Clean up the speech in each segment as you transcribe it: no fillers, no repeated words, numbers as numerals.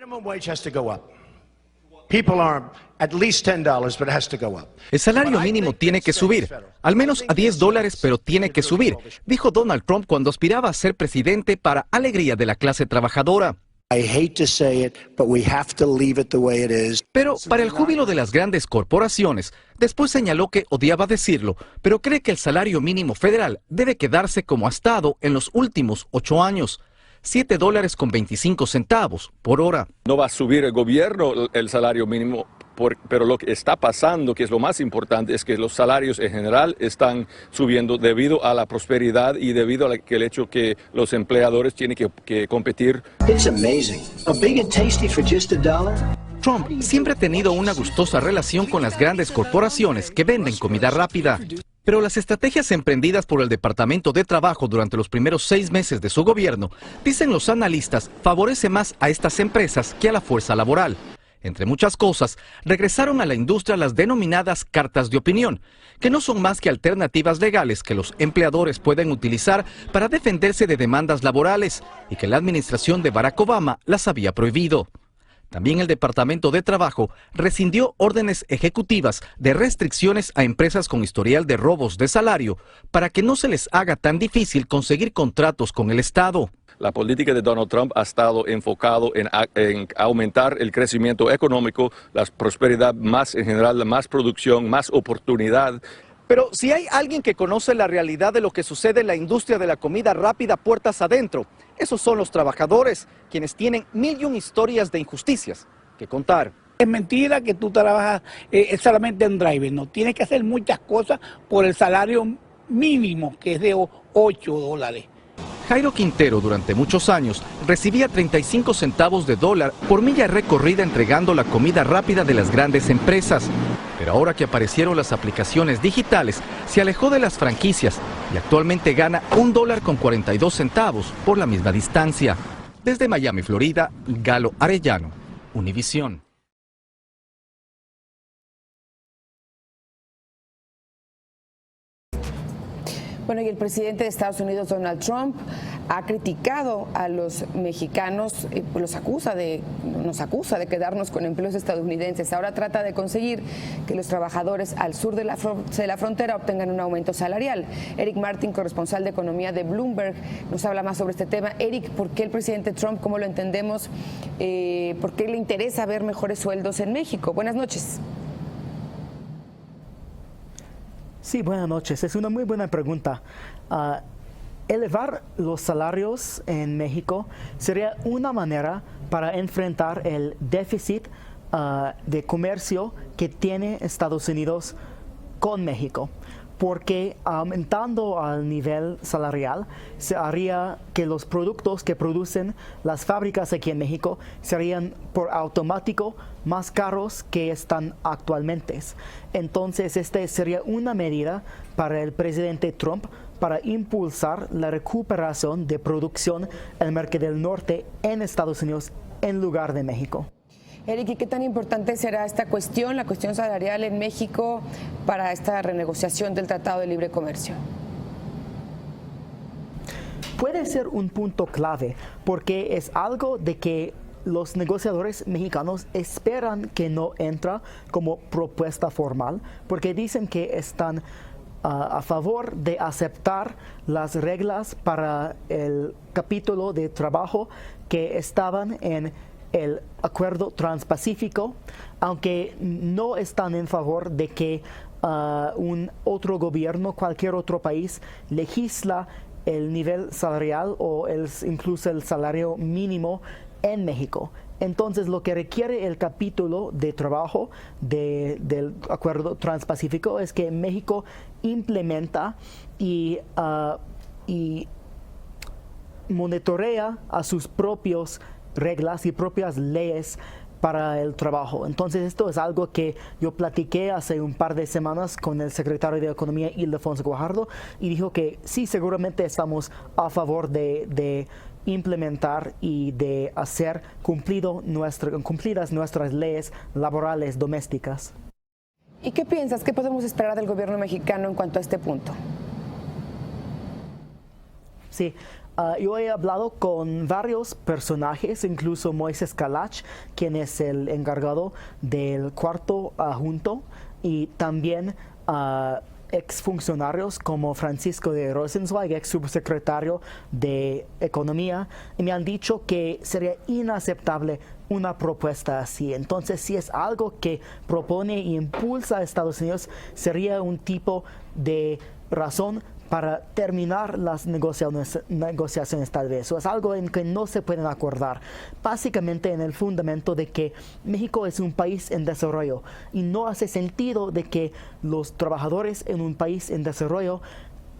Minimum wage has to go up. People are at least $10, but it has to go up. El salario mínimo tiene que subir, al menos a $10, pero tiene que subir, dijo Donald Trump cuando aspiraba a ser presidente para alegría de la clase trabajadora. Pero para el júbilo de las grandes corporaciones, después señaló que odiaba decirlo, pero cree que el salario mínimo federal debe quedarse como ha estado en los últimos 8 años. $7.25 por hora. No va a subir el gobierno el salario mínimo, pero lo que está pasando, que es lo más importante, es que los salarios en general están subiendo debido a la prosperidad y debido al hecho que los empleadores tienen que competir. Trump siempre ha tenido una gustosa relación con las grandes corporaciones que venden comida rápida. Pero las estrategias emprendidas por el Departamento de Trabajo durante los primeros 6 meses de su gobierno, dicen los analistas, favorece más a estas empresas que a la fuerza laboral. Entre muchas cosas, regresaron a la industria las denominadas cartas de opinión, que no son más que alternativas legales que los empleadores pueden utilizar para defenderse de demandas laborales y que la administración de Barack Obama las había prohibido. También el Departamento de Trabajo rescindió órdenes ejecutivas de restricciones a empresas con historial de robos de salario para que no se les haga tan difícil conseguir contratos con el Estado. La política de Donald Trump ha estado enfocado en aumentar el crecimiento económico, la prosperidad más en general, más producción, más oportunidad. Pero si hay alguien que conoce la realidad de lo que sucede en la industria de la comida rápida puertas adentro, esos son los trabajadores, quienes tienen 1.000 historias de injusticias que contar. Es mentira que tú trabajas solamente en driver, no, tienes que hacer muchas cosas por el salario mínimo, que es de $8. Jairo Quintero durante muchos años recibía 35 centavos de dólar por milla recorrida entregando la comida rápida de las grandes empresas. Pero ahora que aparecieron las aplicaciones digitales, se alejó de las franquicias y actualmente gana $1.42 por la misma distancia. Desde Miami, Florida, Galo Arellano, Univisión. Bueno, y el presidente de Estados Unidos, Donald Trump, ha criticado a los mexicanos, nos acusa de quedarnos con empleos estadounidenses. Ahora trata de conseguir que los trabajadores al sur de la frontera obtengan un aumento salarial. Eric Martin, corresponsal de economía de Bloomberg, nos habla más sobre este tema. Eric, ¿por qué el presidente Trump, cómo lo entendemos, por qué le interesa ver mejores sueldos en México? Buenas noches. Sí, buenas noches. Es una muy buena pregunta. Elevar los salarios en México sería una manera para enfrentar el déficit de comercio que tiene Estados Unidos con México. Porque aumentando al nivel salarial se haría que los productos que producen las fábricas aquí en México serían por automático más caros que están actualmente. Entonces, este sería una medida para el presidente Trump para impulsar la recuperación de producción en el mercado del norte en Estados Unidos en lugar de México. Eric, ¿y qué tan importante será esta cuestión, la cuestión salarial en México, para esta renegociación del Tratado de Libre Comercio? Puede ser un punto clave porque es algo de que los negociadores mexicanos esperan que no entra como propuesta formal porque dicen que están a favor de aceptar las reglas para el capítulo de trabajo que estaban en el acuerdo transpacífico, aunque no están en favor de que un otro gobierno, cualquier otro país, legisla el nivel salarial o incluso el salario mínimo en México. Entonces, lo que requiere el capítulo de trabajo del acuerdo transpacífico es que México implementa y monitorea a sus propios reglas y propias leyes para el trabajo. Entonces, esto es algo que yo platiqué hace un par de semanas con el secretario de Economía, Ildefonso Guajardo, y dijo que sí, seguramente estamos a favor de implementar y de hacer cumplidas nuestras leyes laborales domésticas. ¿Y qué piensas? ¿Qué podemos esperar del gobierno mexicano en cuanto a este punto? Sí, Yo he hablado con varios personajes, incluso Moisés Kalach, quien es el encargado del cuarto junto, y también exfuncionarios como Francisco de Rosenzweig, ex subsecretario de Economía, y me han dicho que sería inaceptable una propuesta así. Entonces, si es algo que propone y impulsa a Estados Unidos, sería un tipo de razón para terminar las negociaciones tal vez. O es algo en que no se pueden acordar. Básicamente en el fundamento de que México es un país en desarrollo y no hace sentido de que los trabajadores en un país en desarrollo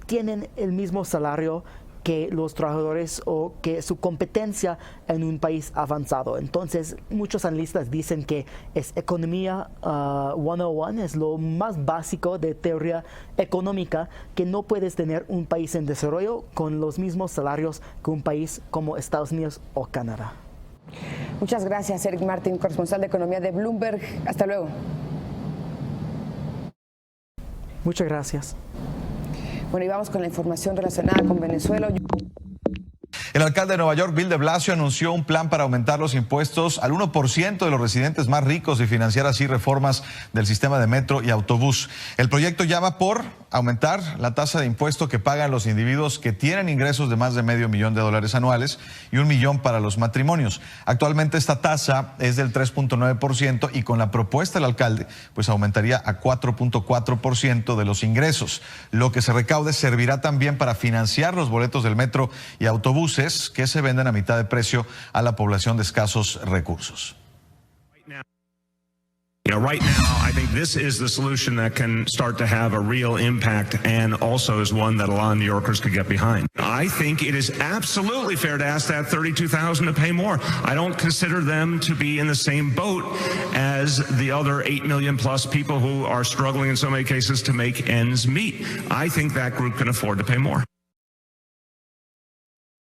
tienen el mismo salario que los trabajadores o que su competencia en un país avanzado. Entonces, muchos analistas dicen que es economía 101, es lo más básico de teoría económica, que no puedes tener un país en desarrollo con los mismos salarios que un país como Estados Unidos o Canadá. Muchas gracias, Eric Martín, corresponsal de Economía de Bloomberg. Hasta luego. Muchas gracias. Bueno, y vamos con la información relacionada con Venezuela. El alcalde de Nueva York, Bill de Blasio, anunció un plan para aumentar los impuestos al 1% de los residentes más ricos y financiar así reformas del sistema de metro y autobús. El proyecto llama por aumentar la tasa de impuesto que pagan los individuos que tienen ingresos de más de $500,000 anuales y $1 millón para los matrimonios. Actualmente esta tasa es del 3.9% y con la propuesta del alcalde pues aumentaría a 4.4% de los ingresos. Lo que se recaude servirá también para financiar los boletos del metro y autobuses que se venden a mitad de precio a la población de escasos recursos. Right now, I think this is the solution that can start to have a real impact and also is one that a lot of New Yorkers could get behind. I think it is absolutely fair to ask that 32,000 to pay more. I don't consider them to be in the same boat as the other 8 million plus people who are struggling in so many cases to make ends meet. I think that group can afford to pay more.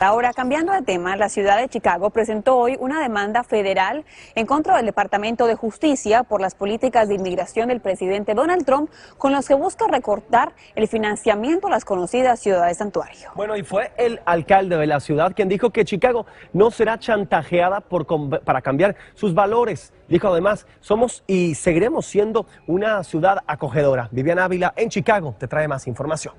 Ahora, cambiando de tema, la ciudad de Chicago presentó hoy una demanda federal en contra del Departamento de Justicia por las políticas de inmigración del presidente Donald Trump, con los que busca recortar el financiamiento a las conocidas ciudades santuario. Bueno, y fue el alcalde de la ciudad quien dijo que Chicago no será chantajeada para cambiar sus valores. Dijo además, somos y seguiremos siendo una ciudad acogedora. Viviana Ávila en Chicago te trae más información.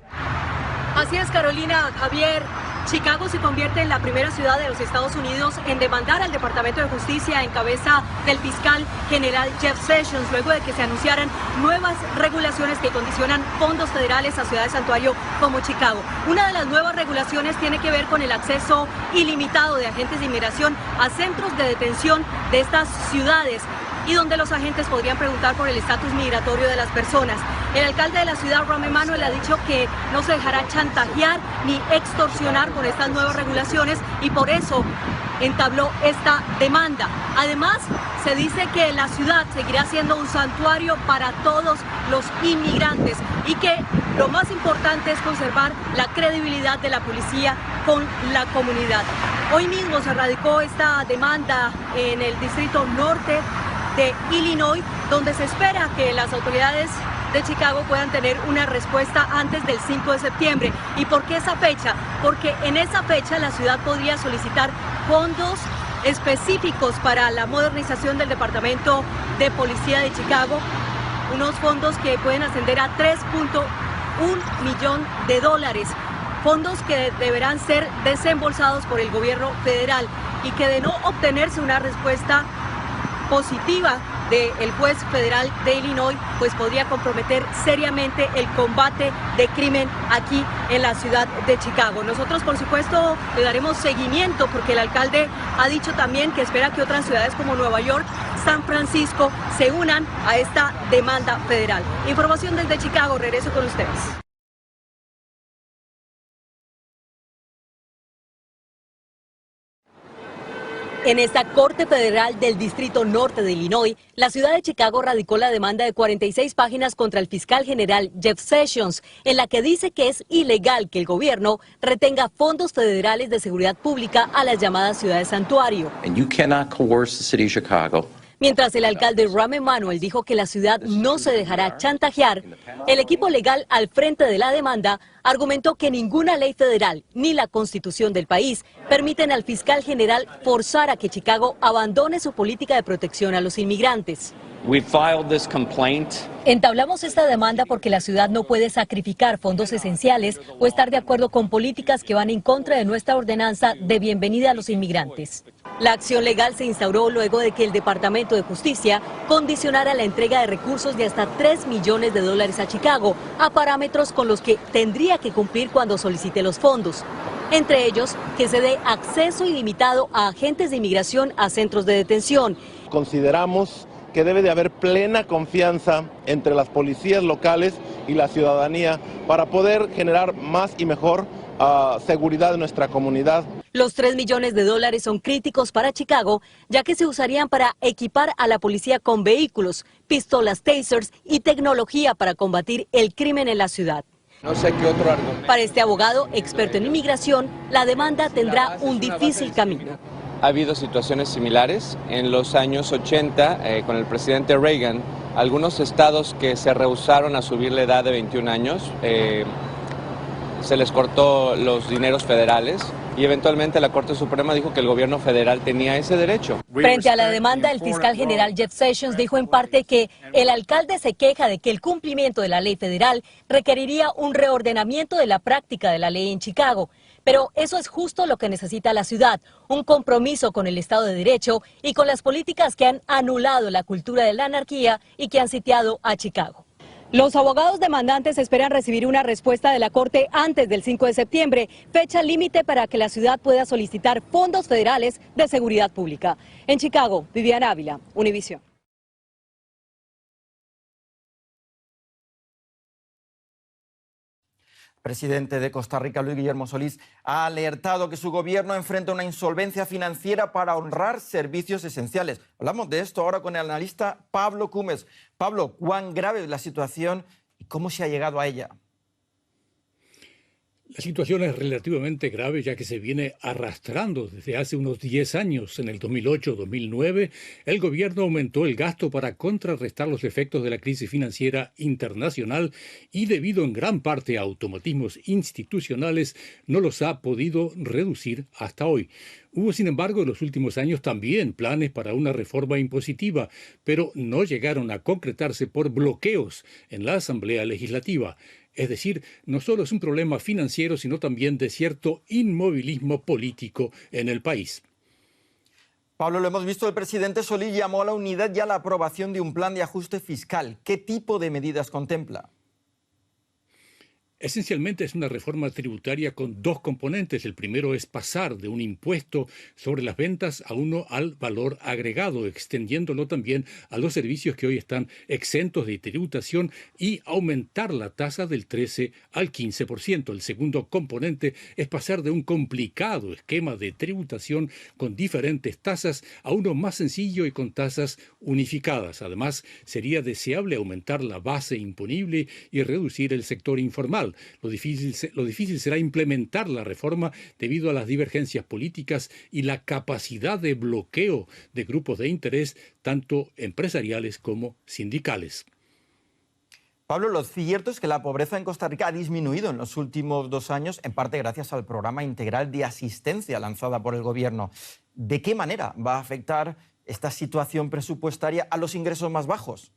Así es, Carolina, Javier. Chicago se convierte en la primera ciudad de los Estados Unidos en demandar al Departamento de Justicia en cabeza del fiscal general Jeff Sessions, luego de que se anunciaran nuevas regulaciones que condicionan fondos federales a ciudades santuario como Chicago. Una de las nuevas regulaciones tiene que ver con el acceso ilimitado de agentes de inmigración a centros de detención de estas ciudades, y donde los agentes podrían preguntar por el estatus migratorio de las personas. El alcalde de la ciudad, Rahm Emanuel, ha dicho que no se dejará chantajear ni extorsionar con estas nuevas regulaciones y por eso entabló esta demanda. Además, se dice que la ciudad seguirá siendo un santuario para todos los inmigrantes y que lo más importante es conservar la credibilidad de la policía con la comunidad. Hoy mismo se radicó esta demanda en el Distrito Norte de Illinois, donde se espera que las autoridades de Chicago puedan tener una respuesta antes del 5 de septiembre. ¿Y por qué esa fecha? Porque en esa fecha la ciudad podría solicitar fondos específicos para la modernización del Departamento de Policía de Chicago, unos fondos que pueden ascender a $3.1 millón, fondos que deberán ser desembolsados por el gobierno federal y que de no obtenerse una respuesta positiva del juez federal de Illinois, pues podría comprometer seriamente el combate de crimen aquí en la ciudad de Chicago. Nosotros, por supuesto, le daremos seguimiento porque el alcalde ha dicho también que espera que otras ciudades como Nueva York, San Francisco se unan a esta demanda federal. Información desde Chicago, regreso con ustedes. En esta Corte Federal del Distrito Norte de Illinois, la ciudad de Chicago radicó la demanda de 46 páginas contra el fiscal general Jeff Sessions, en la que dice que es ilegal que el gobierno retenga fondos federales de seguridad pública a las llamadas ciudades santuario. Mientras el alcalde Rahm Emanuel dijo que la ciudad no se dejará chantajear, el equipo legal al frente de la demanda argumentó que ninguna ley federal ni la Constitución del país permiten al fiscal general forzar a que Chicago abandone su política de protección a los inmigrantes. We filed this complaint. Entablamos esta demanda porque la ciudad no puede sacrificar fondos esenciales o estar de acuerdo con políticas que van en contra de nuestra ordenanza de bienvenida a los inmigrantes. La acción legal se instauró luego de que el Departamento de Justicia condicionara la entrega de recursos de hasta $3 millones a Chicago a parámetros con los que tendría que cumplir cuando solicite los fondos. Entre ellos, que se dé acceso ilimitado a agentes de inmigración a centros de detención. Consideramos que debe de haber plena confianza entre las policías locales y la ciudadanía para poder generar más y mejor seguridad en nuestra comunidad. Los $3 millones son críticos para Chicago, ya que se usarían para equipar a la policía con vehículos, pistolas tasers y tecnología para combatir el crimen en la ciudad. No sé qué otro argumento. Para este abogado, experto en inmigración, la demanda tendrá un difícil camino. Ha habido situaciones similares. En los años 80, con el presidente Reagan, algunos estados que se rehusaron a subir la edad de 21 años, se les cortó los dineros federales y eventualmente la Corte Suprema dijo que el gobierno federal tenía ese derecho. Frente a la demanda, el fiscal general Jeff Sessions dijo en parte que el alcalde se queja de que el cumplimiento de la ley federal requeriría un reordenamiento de la práctica de la ley en Chicago. Pero eso es justo lo que necesita la ciudad, un compromiso con el Estado de Derecho y con las políticas que han anulado la cultura de la anarquía y que han sitiado a Chicago. Los abogados demandantes esperan recibir una respuesta de la Corte antes del 5 de septiembre, fecha límite para que la ciudad pueda solicitar fondos federales de seguridad pública. En Chicago, Viviana Ávila, Univisión. Presidente de Costa Rica, Luis Guillermo Solís, ha alertado que su gobierno enfrenta una insolvencia financiera para honrar servicios esenciales. Hablamos de esto ahora con el analista Pablo Cumes. Pablo, ¿cuán grave es la situación y cómo se ha llegado a ella? La situación es relativamente grave ya que se viene arrastrando desde hace unos 10 años. En el 2008-2009, el gobierno aumentó el gasto para contrarrestar los efectos de la crisis financiera internacional y debido en gran parte a automatismos institucionales, no los ha podido reducir hasta hoy. Hubo, sin embargo, en los últimos años también planes para una reforma impositiva, pero no llegaron a concretarse por bloqueos en la Asamblea Legislativa. Es decir, no solo es un problema financiero, sino también de cierto inmovilismo político en el país. Pablo, lo hemos visto, el presidente Solís llamó a la unidad y a la aprobación de un plan de ajuste fiscal. ¿Qué tipo de medidas contempla? Esencialmente es una reforma tributaria con dos componentes. El primero es pasar de un impuesto sobre las ventas a uno al valor agregado, extendiéndolo también a los servicios que hoy están exentos de tributación y aumentar la tasa del 13 al 15%. El segundo componente es pasar de un complicado esquema de tributación con diferentes tasas a uno más sencillo y con tasas unificadas. Además, sería deseable aumentar la base imponible y reducir el sector informal. Lo difícil será implementar la reforma debido a las divergencias políticas y la capacidad de bloqueo de grupos de interés, tanto empresariales como sindicales. Pablo, lo cierto es que la pobreza en Costa Rica ha disminuido en los últimos 2 años, en parte gracias al programa integral de asistencia lanzada por el gobierno. ¿De qué manera va a afectar esta situación presupuestaria a los ingresos más bajos?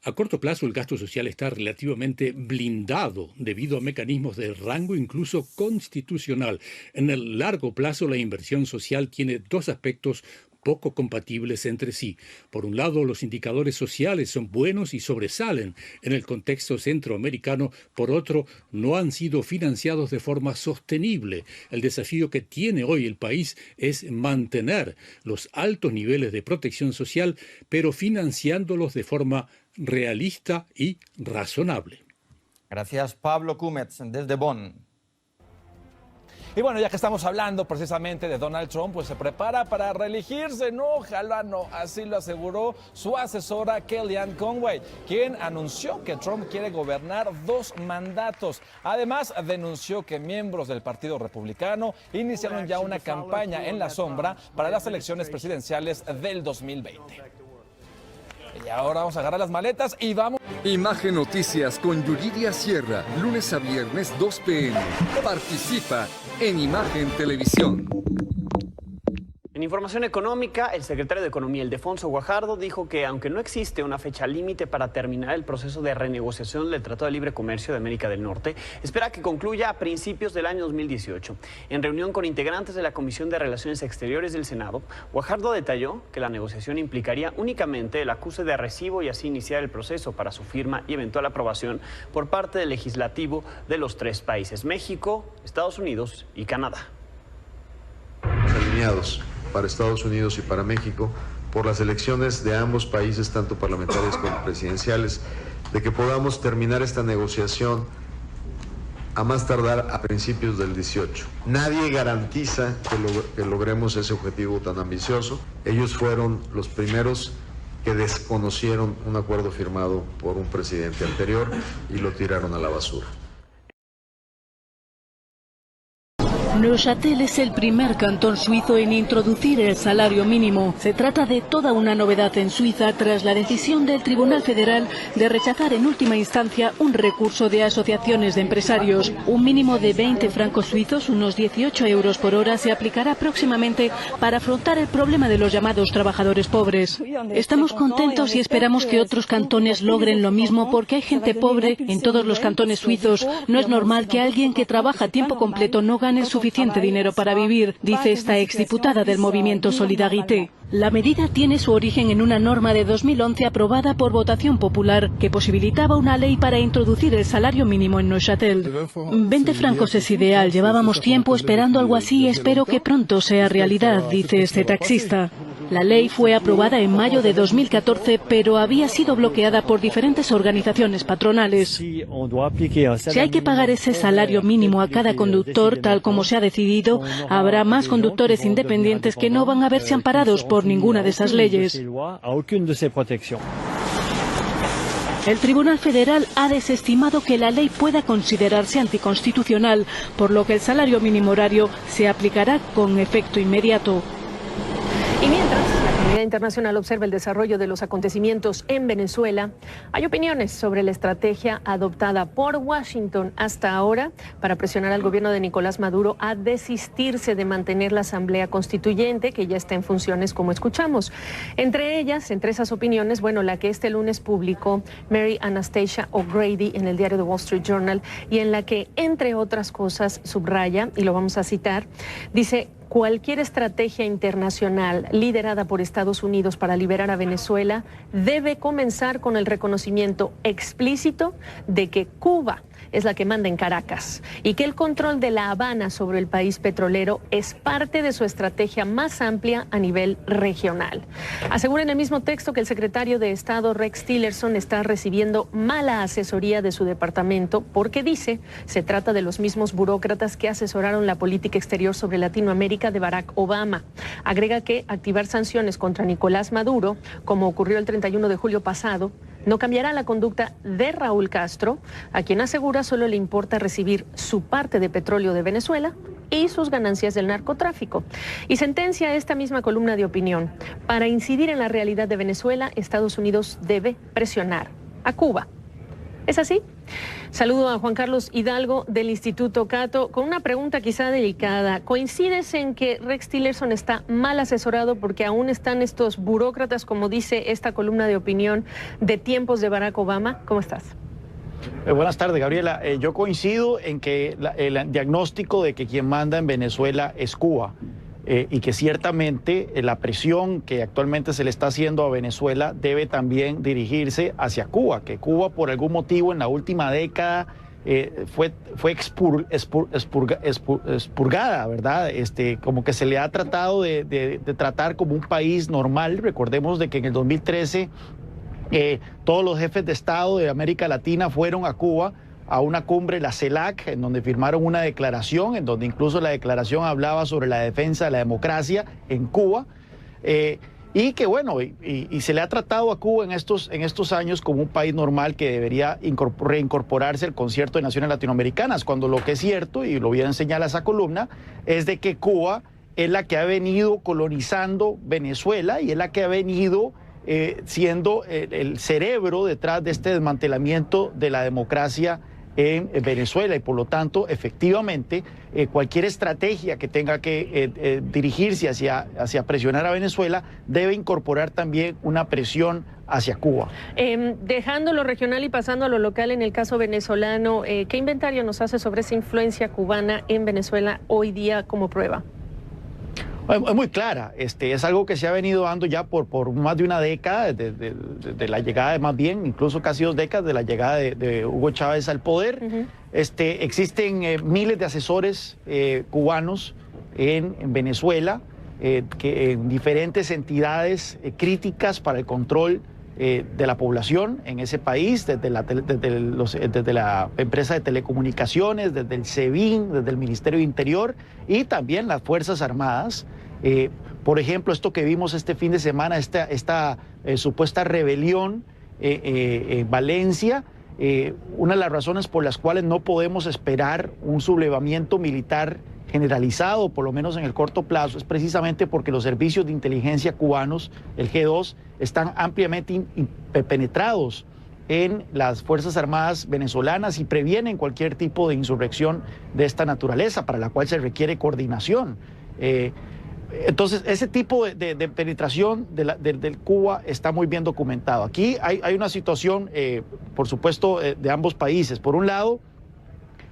A corto plazo, el gasto social está relativamente blindado debido a mecanismos de rango incluso constitucional. En el largo plazo, la inversión social tiene dos aspectos poco compatibles entre sí. Por un lado, los indicadores sociales son buenos y sobresalen en el contexto centroamericano. Por otro, no han sido financiados de forma sostenible. El desafío que tiene hoy el país es mantener los altos niveles de protección social, pero financiándolos de forma realista y razonable. Gracias, Pablo Cumes, desde Bonn. Y bueno, ya que estamos hablando precisamente de Donald Trump, pues se prepara para reelegirse. No, ojalá no, así lo aseguró su asesora Kellyanne Conway, quien anunció que Trump quiere gobernar 2 mandatos. Además, denunció que miembros del Partido Republicano iniciaron ya una campaña en la sombra para las elecciones presidenciales del 2020. Y ahora vamos a agarrar las maletas y vamos. Imagen Noticias con Yuridia Sierra, lunes a viernes 2 p.m. Participa en Imagen Televisión. En información económica, el secretario de Economía, Ildefonso Guajardo, dijo que aunque no existe una fecha límite para terminar el proceso de renegociación del Tratado de Libre Comercio de América del Norte, espera que concluya a principios del año 2018. En reunión con integrantes de la Comisión de Relaciones Exteriores del Senado, Guajardo detalló que la negociación implicaría únicamente el acuse de recibo y así iniciar el proceso para su firma y eventual aprobación por parte del legislativo de los tres países, México, Estados Unidos y Canadá. Alineados para Estados Unidos y para México por las elecciones de ambos países, tanto parlamentarias como presidenciales, de que podamos terminar esta negociación a más tardar a principios del 18. Nadie garantiza que logremos ese objetivo tan ambicioso. Ellos fueron los primeros que desconocieron un acuerdo firmado por un presidente anterior y lo tiraron a la basura. Neuchâtel es el primer cantón suizo en introducir el salario mínimo. Se trata de toda una novedad en Suiza tras la decisión del Tribunal Federal de rechazar en última instancia un recurso de asociaciones de empresarios. Un mínimo de 20 francos suizos, unos 18 euros por hora, se aplicará próximamente para afrontar el problema de los llamados trabajadores pobres. Estamos contentos y esperamos que otros cantones logren lo mismo porque hay gente pobre en todos los cantones suizos. No es normal que alguien que trabaja a tiempo completo no gane suficiente dinero para vivir, dice esta exdiputada del movimiento Solidarité. La medida tiene su origen en una norma de 2011 aprobada por votación popular que posibilitaba una ley para introducir el salario mínimo en Neuchâtel. 20 francos es ideal, llevábamos tiempo esperando algo así y espero que pronto sea realidad, dice este taxista. La ley fue aprobada en mayo de 2014, pero había sido bloqueada por diferentes organizaciones patronales. Si hay que pagar ese salario mínimo a cada conductor, tal como se ha decidido, habrá más conductores independientes que no van a verse amparados por ninguna de esas leyes. El Tribunal Federal ha desestimado que la ley pueda considerarse anticonstitucional, por lo que el salario mínimo horario se aplicará con efecto inmediato. Y mientras la comunidad internacional observa el desarrollo de los acontecimientos en Venezuela, hay opiniones sobre la estrategia adoptada por Washington hasta ahora para presionar al gobierno de Nicolás Maduro a desistirse de mantener la Asamblea Constituyente, que ya está en funciones, como escuchamos. Entre esas opiniones, la que este lunes publicó Mary Anastasia O'Grady en el diario The Wall Street Journal y en la que, entre otras cosas, subraya, y lo vamos a citar, dice: cualquier estrategia internacional liderada por Estados Unidos para liberar a Venezuela debe comenzar con el reconocimiento explícito de que Cuba es la que manda en Caracas y que el control de La Habana sobre el país petrolero es parte de su estrategia más amplia a nivel regional. Asegura en el mismo texto que el secretario de Estado Rex Tillerson está recibiendo mala asesoría de su departamento porque dice se trata de los mismos burócratas que asesoraron la política exterior sobre Latinoamérica de Barack Obama. Agrega que activar sanciones contra Nicolás Maduro, como ocurrió el 31 de julio pasado, no cambiará la conducta de Raúl Castro, a quien asegura solo le importa recibir su parte de petróleo de Venezuela y sus ganancias del narcotráfico. Y sentencia esta misma columna de opinión: para incidir en la realidad de Venezuela, Estados Unidos debe presionar a Cuba. ¿Es así? Saludo a Juan Carlos Hidalgo del Instituto Cato con una pregunta quizá delicada. ¿Coincides en que Rex Tillerson está mal asesorado porque aún están estos burócratas, como dice esta columna de opinión, de tiempos de Barack Obama? ¿Cómo estás? Buenas tardes, Gabriela. Yo coincido en que el diagnóstico de que quien manda en Venezuela es Cuba. Y que ciertamente la presión que actualmente se le está haciendo a Venezuela debe también dirigirse hacia Cuba, que Cuba por algún motivo en la última década fue expurgada, ¿verdad? Como que se le ha tratado de tratar como un país normal. Recordemos de que en el 2013 todos los jefes de Estado de América Latina fueron a Cuba a una cumbre, la CELAC, en donde firmaron una declaración, en donde incluso la declaración hablaba sobre la defensa de la democracia en Cuba, y que y se le ha tratado a Cuba en estos años como un país normal que debería reincorporarse al concierto de naciones latinoamericanas, cuando lo que es cierto, y lo bien señala esa columna, es de que Cuba es la que ha venido colonizando Venezuela y es la que ha venido siendo el cerebro detrás de este desmantelamiento de la democracia en Venezuela, y por lo tanto, efectivamente, cualquier estrategia que tenga que dirigirse hacia presionar a Venezuela debe incorporar también una presión hacia Cuba. Dejando lo regional y pasando a lo local en el caso venezolano, ¿qué inventario nos hace sobre esa influencia cubana en Venezuela hoy día como prueba? Es muy clara, es algo que se ha venido dando ya por más de una década, de la llegada, más bien, incluso casi 2 décadas de la llegada de Hugo Chávez al poder. Existen miles de asesores cubanos en Venezuela, que en diferentes entidades críticas para el control de la población en ese país, desde la empresa de telecomunicaciones, desde el SEBIN, desde el Ministerio de Interior y también las Fuerzas Armadas. Por ejemplo, esto que vimos este fin de semana, esta supuesta rebelión en Valencia, una de las razones por las cuales no podemos esperar un sublevamiento militar generalizado, por lo menos en el corto plazo, es precisamente porque los servicios de inteligencia cubanos, el G2, están ampliamente penetrados en las Fuerzas Armadas venezolanas y previenen cualquier tipo de insurrección de esta naturaleza, para la cual se requiere coordinación. Entonces, ese tipo de penetración del Cuba está muy bien documentado. Aquí hay una situación, por supuesto, de ambos países. Por un lado,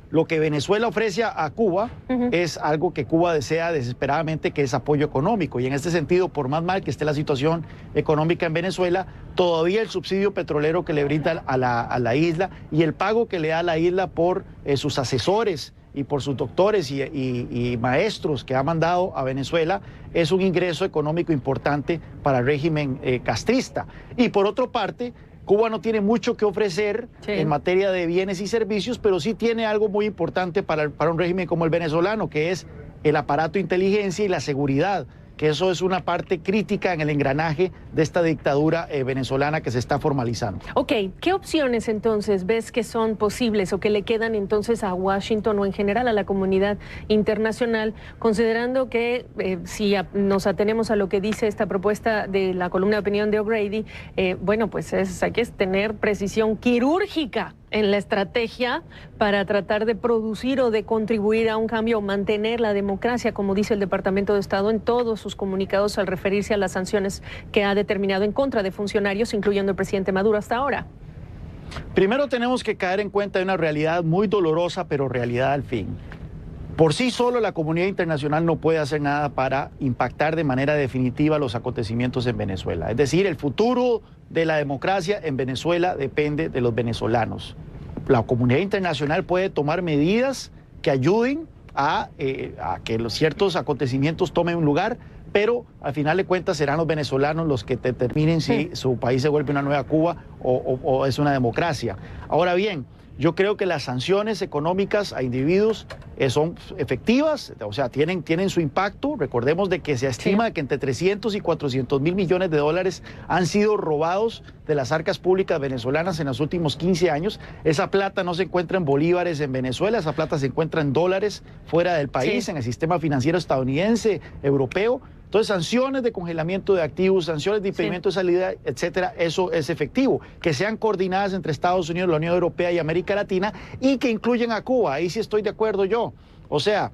lo que Venezuela ofrece a Cuba es algo que Cuba desea desesperadamente, que es apoyo económico. Y en este sentido, por más mal que esté la situación económica en Venezuela, todavía el subsidio petrolero que le brinda a la isla y el pago que le da a la isla por sus asesores y por sus doctores y maestros que ha mandado a Venezuela es un ingreso económico importante para el régimen castrista. Y por otra parte, Cuba no tiene mucho que ofrecer en materia de bienes y servicios, pero sí tiene algo muy importante para un régimen como el venezolano, que es el aparato de inteligencia y la seguridad, que eso es una parte crítica en el engranaje de esta dictadura venezolana que se está formalizando. Ok, ¿qué opciones entonces ves que son posibles o que le quedan entonces a Washington o en general a la comunidad internacional, considerando que si nos atenemos a lo que dice esta propuesta de la columna de opinión de O'Grady, bueno, pues hay que tener precisión quirúrgica en la estrategia para tratar de producir o de contribuir a un cambio o mantener la democracia, como dice el Departamento de Estado en todos sus comunicados al referirse a las sanciones que ha determinado en contra de funcionarios, incluyendo el presidente Maduro hasta ahora? Primero tenemos que caer en cuenta de una realidad muy dolorosa, pero realidad al fin. Por sí solo la comunidad internacional no puede hacer nada para impactar de manera definitiva los acontecimientos en Venezuela. Es decir, el futuro de la democracia en Venezuela depende de los venezolanos. La comunidad internacional puede tomar medidas que ayuden a que los ciertos acontecimientos tomen un lugar, pero al final de cuentas serán los venezolanos los que determinen si su país se vuelve una nueva Cuba o es una democracia. Ahora bien, yo creo que las sanciones económicas a individuos son efectivas, o sea, tienen su impacto. Recordemos de que se estima que entre 300 y 400 mil millones de dólares han sido robados de las arcas públicas venezolanas en los últimos 15 años. Esa plata no se encuentra en bolívares en Venezuela, esa plata se encuentra en dólares fuera del país, en el sistema financiero estadounidense, europeo. Entonces, sanciones de congelamiento de activos, sanciones de impedimento de salida, etcétera, eso es efectivo. Que sean coordinadas entre Estados Unidos, la Unión Europea y América Latina y que incluyan a Cuba. Ahí sí estoy de acuerdo yo. O sea,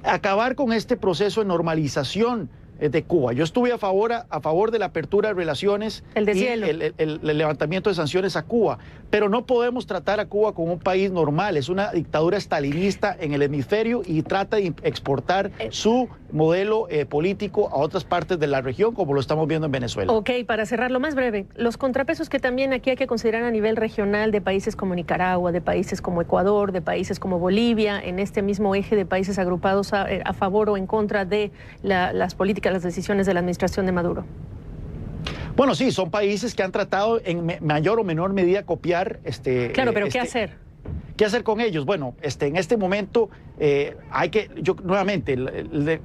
acabar con este proceso de normalización de Cuba. Yo estuve a favor de la apertura de relaciones y el levantamiento de sanciones a Cuba, pero no podemos tratar a Cuba como un país normal. Es una dictadura estalinista en el hemisferio y trata de exportar su modelo político a otras partes de la región, como lo estamos viendo en Venezuela. Ok, para cerrar lo más breve, los contrapesos que también aquí hay que considerar a nivel regional de países como Nicaragua, de países como Ecuador, de países como Bolivia, en este mismo eje de países agrupados a favor o en contra de las políticas, las decisiones de la administración de Maduro. Bueno, sí, son países que han tratado en mayor o menor medida copiar Claro, pero ¿qué hacer? ¿Qué hacer con ellos? Bueno, en este momento nuevamente, el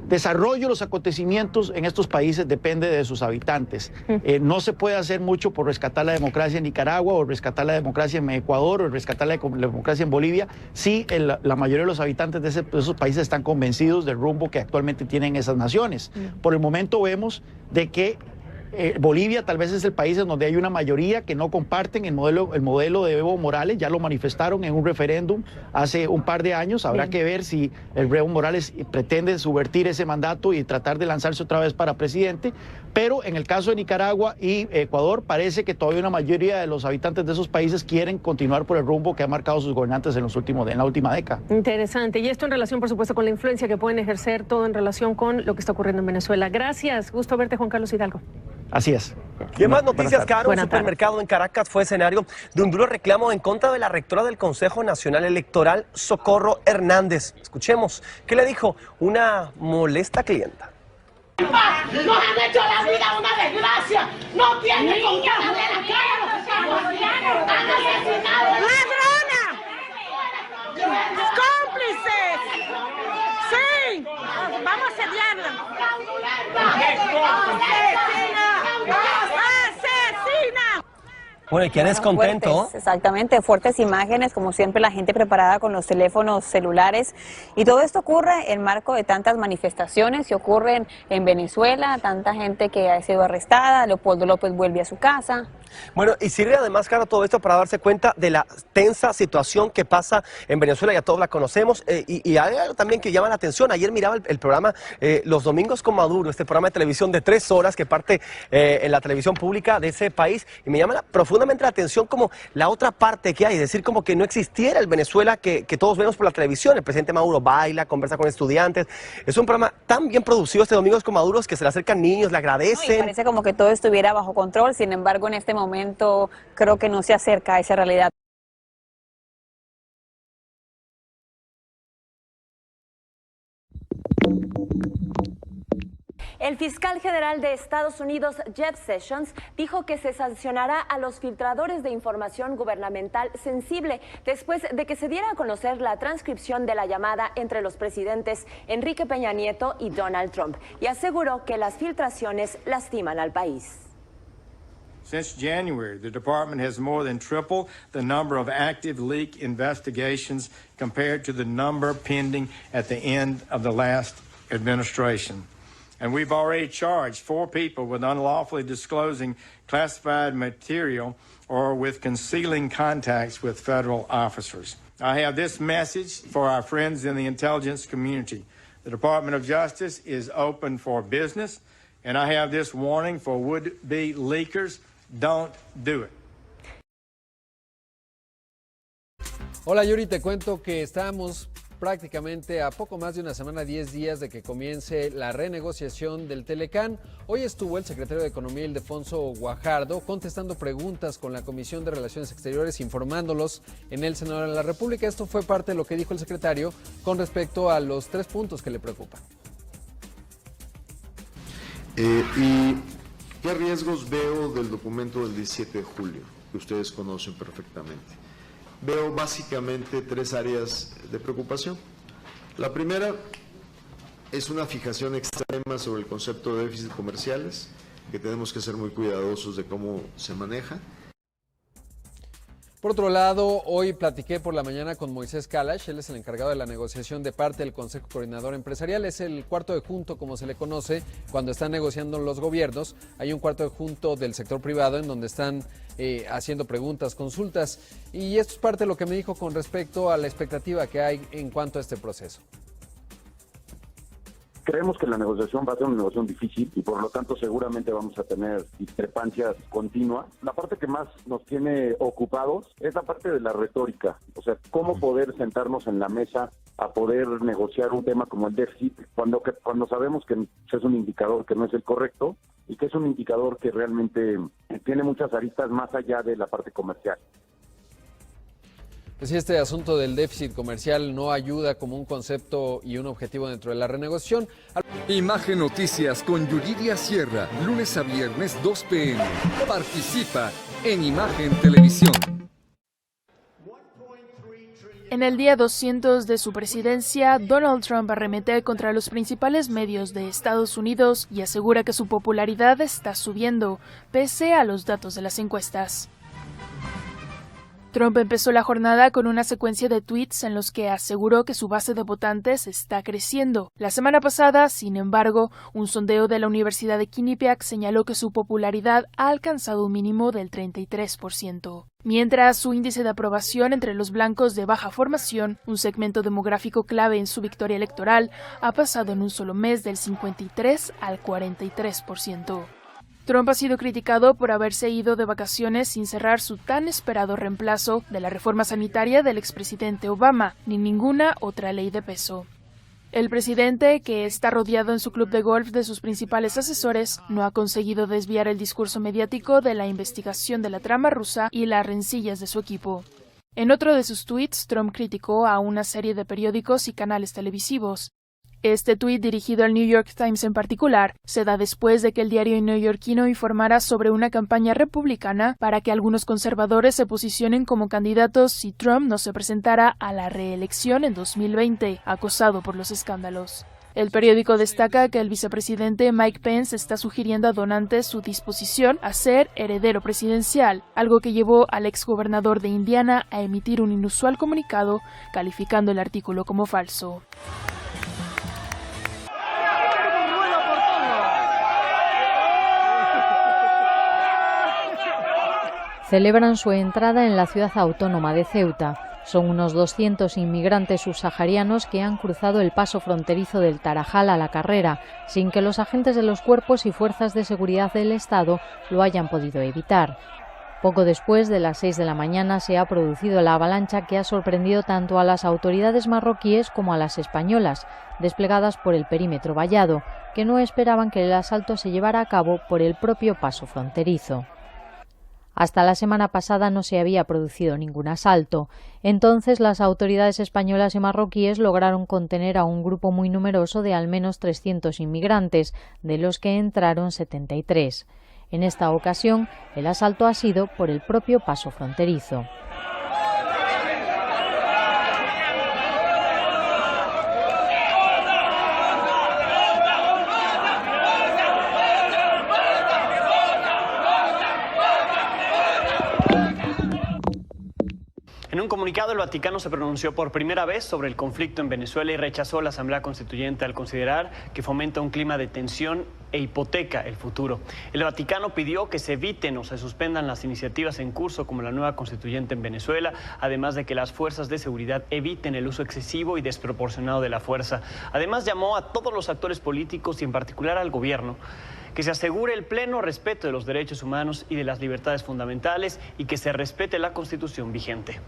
desarrollo de los acontecimientos en estos países depende de sus habitantes. No se puede hacer mucho por rescatar la democracia en Nicaragua o rescatar la democracia en Ecuador o rescatar la democracia en Bolivia si la mayoría de los habitantes de esos países están convencidos del rumbo que actualmente tienen esas naciones. Por el momento vemos de que Bolivia tal vez es el país en donde hay una mayoría que no comparten el modelo de Evo Morales, ya lo manifestaron en un referéndum hace un par de años. Habrá que ver si el Evo Morales pretende subvertir ese mandato y tratar de lanzarse otra vez para presidente, pero en el caso de Nicaragua y Ecuador parece que todavía una mayoría de los habitantes de esos países quieren continuar por el rumbo que han marcado sus gobernantes en la última década. Interesante, y esto en relación, por supuesto, con la influencia que pueden ejercer, todo en relación con lo que está ocurriendo en Venezuela. Gracias, gusto verte, Juan Carlos Hidalgo. Así es. Y en más noticias, Caro, un Buenas supermercado en Caracas fue escenario de un duro reclamo en contra de la rectora del Consejo Nacional Electoral, Socorro Hernández. Escuchemos qué le dijo una molesta clienta. Nos han hecho la vida una desgracia. No tiene con qué darle la cara a los ecuatorianos. Han asesinado. ¡Ladrona! ¡Cómplices! ¡Sí! Vamos a asediarla. Bueno, y qué descontento. Fuertes, exactamente, fuertes imágenes, como siempre la gente preparada con los teléfonos celulares. Y todo esto ocurre en marco de tantas manifestaciones que ocurren en Venezuela, tanta gente que ha sido arrestada, Leopoldo López vuelve a su casa. Bueno, y sirve además, Caro, todo esto para darse cuenta de la tensa situación que pasa en Venezuela, ya todos la conocemos, y hay algo también que llama la atención. Ayer miraba el programa Los Domingos con Maduro, este programa de televisión de 3 horas que parte en la televisión pública de ese país, y me llama profundamente la atención como la otra parte que hay, es decir, como que no existiera el Venezuela que todos vemos por la televisión. El presidente Maduro baila, conversa con estudiantes. Es un programa tan bien producido, este Domingos con Maduro, que se le acercan niños, le agradecen. No, y parece como que todo estuviera bajo control, sin embargo en este momento creo que no se acerca a esa realidad. El fiscal general de Estados Unidos, Jeff Sessions, dijo que se sancionará a los filtradores de información gubernamental sensible después de que se diera a conocer la transcripción de la llamada entre los presidentes Enrique Peña Nieto y Donald Trump, y aseguró que las filtraciones lastiman al país. Since January, the department has more than tripled the number of active leak investigations compared to the number pending at the end of the last administration. And we've already charged 4 people with unlawfully disclosing classified material or with concealing contacts with federal officers. I have this message for our friends in the intelligence community. The Department of Justice is open for business, and I have this warning for would-be leakers: don't do it. Hola Yuri, te cuento que estamos prácticamente a poco más de una semana, 10 días de que comience la renegociación del Telecán. Hoy estuvo el secretario de Economía, Ildefonso Guajardo, contestando preguntas con la Comisión de Relaciones Exteriores, informándolos en el Senado de la República. Esto fue parte de lo que dijo el secretario con respecto a los 3 puntos que le preocupan. ¿Y qué riesgos veo del documento del 17 de julio, que ustedes conocen perfectamente? Veo básicamente 3 áreas de preocupación. La primera es una fijación extrema sobre el concepto de déficit comerciales, que tenemos que ser muy cuidadosos de cómo se maneja. Por otro lado, hoy platiqué por la mañana con Moisés Kalash, él es el encargado de la negociación de parte del Consejo Coordinador Empresarial, es el cuarto de junto, como se le conoce, cuando están negociando los gobiernos. Hay un cuarto de junto del sector privado en donde están haciendo preguntas, consultas, y esto es parte de lo que me dijo con respecto a la expectativa que hay en cuanto a este proceso. Creemos que la negociación va a ser una negociación difícil y por lo tanto seguramente vamos a tener discrepancias continuas. La parte que más nos tiene ocupados es la parte de la retórica, o sea, cómo poder sentarnos en la mesa a poder negociar un tema como el déficit cuando sabemos que es un indicador que no es el correcto y que es un indicador que realmente tiene muchas aristas más allá de la parte comercial. Pues sí, este asunto del déficit comercial no ayuda como un concepto y un objetivo dentro de la renegociación. Imagen Noticias con Yuridia Sierra, lunes a viernes 2 p.m. Participa en Imagen Televisión. En el día 200 de su presidencia, Donald Trump arremete contra los principales medios de Estados Unidos y asegura que su popularidad está subiendo, pese a los datos de las encuestas. Trump empezó la jornada con una secuencia de tweets en los que aseguró que su base de votantes está creciendo. La semana pasada, sin embargo, un sondeo de la Universidad de Quinnipiac señaló que su popularidad ha alcanzado un mínimo del 33%. Mientras su índice de aprobación entre los blancos de baja formación, un segmento demográfico clave en su victoria electoral, ha pasado en un solo mes del 53 al 43%. Trump ha sido criticado por haberse ido de vacaciones sin cerrar su tan esperado reemplazo de la reforma sanitaria del expresidente Obama, ni ninguna otra ley de peso. El presidente, que está rodeado en su club de golf de sus principales asesores, no ha conseguido desviar el discurso mediático de la investigación de la trama rusa y las rencillas de su equipo. En otro de sus tweets, Trump criticó a una serie de periódicos y canales televisivos. Este tuit, dirigido al New York Times en particular, se da después de que el diario neoyorquino informara sobre una campaña republicana para que algunos conservadores se posicionen como candidatos si Trump no se presentara a la reelección en 2020, acosado por los escándalos. El periódico destaca que el vicepresidente Mike Pence está sugiriendo a donantes su disposición a ser heredero presidencial, algo que llevó al exgobernador de Indiana a emitir un inusual comunicado calificando el artículo como falso. Celebran su entrada en la ciudad autónoma de Ceuta. Son unos 200 inmigrantes subsaharianos que han cruzado el paso fronterizo del Tarajal a la carrera, sin que los agentes de los cuerpos y fuerzas de seguridad del Estado lo hayan podido evitar. Poco después de las 6 de la mañana se ha producido la avalancha que ha sorprendido tanto a las autoridades marroquíes como a las españolas, desplegadas por el perímetro vallado, que no esperaban que el asalto se llevara a cabo por el propio paso fronterizo. Hasta la semana pasada no se había producido ningún asalto. Entonces las autoridades españolas y marroquíes lograron contener a un grupo muy numeroso de al menos 300 inmigrantes, de los que entraron 73. En esta ocasión, el asalto ha sido por el propio paso fronterizo. En un comunicado, el Vaticano se pronunció por primera vez sobre el conflicto en Venezuela y rechazó la Asamblea Constituyente al considerar que fomenta un clima de tensión e hipoteca el futuro. El Vaticano pidió que se eviten o se suspendan las iniciativas en curso como la nueva constituyente en Venezuela, además de que las fuerzas de seguridad eviten el uso excesivo y desproporcionado de la fuerza. Además, llamó a todos los actores políticos y en particular al gobierno que se asegure el pleno respeto de los derechos humanos y de las libertades fundamentales y que se respete la Constitución vigente.